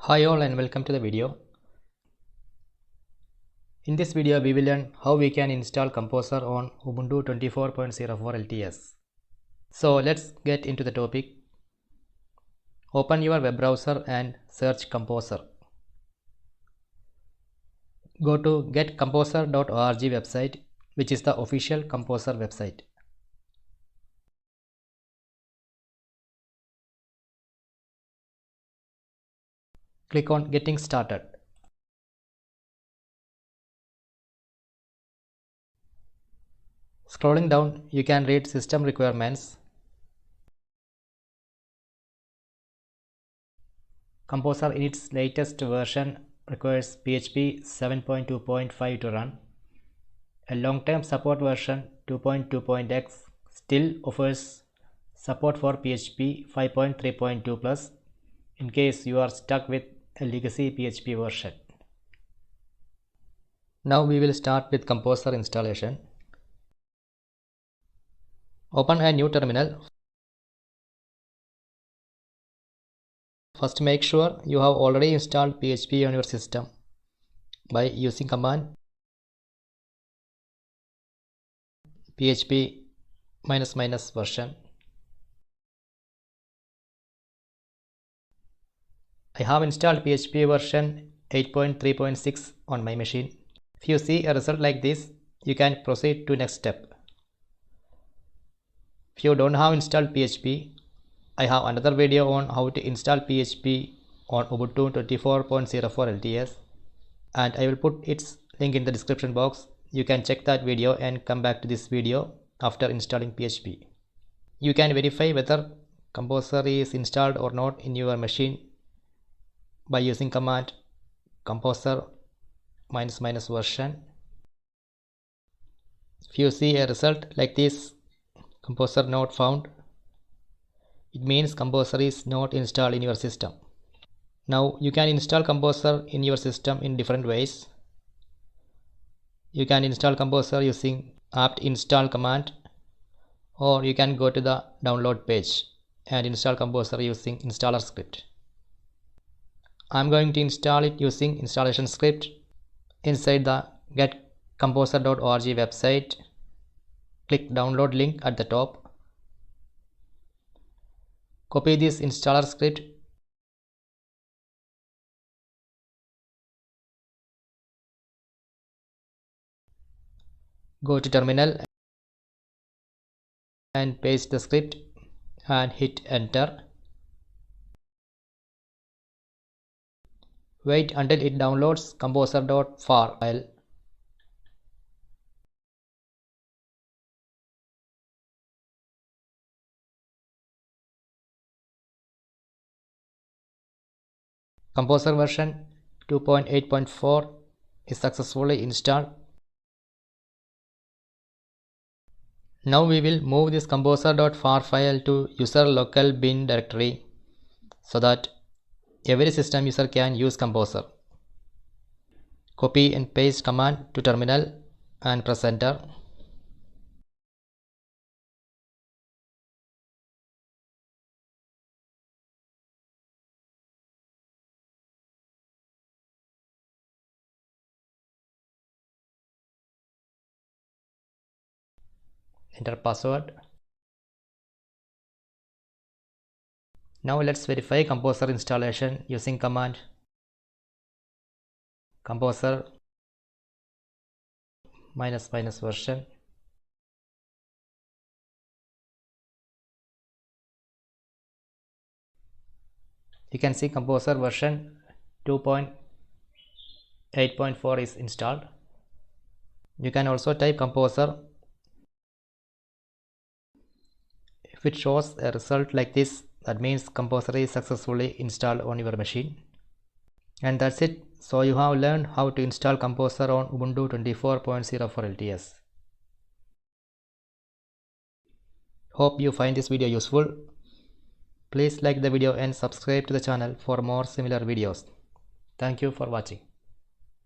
Hi all and welcome to the video. In this video we will learn how we can install Composer on Ubuntu 24.04 LTS. So let's get into the topic. Open your web browser and search Composer. Go to getcomposer.org website, which is the official Composer website. Click on Getting Started. Scrolling down, you can read System Requirements. Composer in its latest version requires PHP 7.2.5 to run. A long-term support version 2.2.x still offers support for PHP 5.3.2 plus in case you are stuck with a legacy PHP version. Now we will start with Composer installation. Open a new terminal. First, make sure you have already installed PHP on your system by using command PHP ---- version. I have installed PHP version 8.3.6 on my machine. If you see a result like this, you can proceed to next step. If you don't have installed PHP, I have another video on how to install PHP on Ubuntu 24.04 LTS, and I will put its link in the description box. You can check that video and come back to this video after installing PHP. You can verify whether Composer is installed or not in your machine by using command composer ---- version. If you see a result like this, Composer not found, it means Composer is not installed in your system. Now you can install Composer in your system in different ways. You can install Composer using apt install command, or you can go to the download page and install Composer using installer script. I'm going to install it using installation script. Inside the getcomposer.org website, click download link at the top. Copy this installer script. Go to terminal and paste the script and hit enter. Wait until it downloads composer.far file. Composer version 2.8.4 is successfully installed. Now we will move this composer.far file to user local bin directory so that every system user can use Composer. Copy and paste command to terminal and press enter. Enter password. Now let's verify Composer installation using command composer ---- version. You can see Composer version 2.8.4 is installed. You can also type Composer. If it shows a result like this, that means Composer is successfully installed on your machine. And that's it. So you have learned how to install Composer on Ubuntu 24.04 LTS. Hope you find this video useful. Please like the video and subscribe to the channel for more similar videos. Thank you for watching.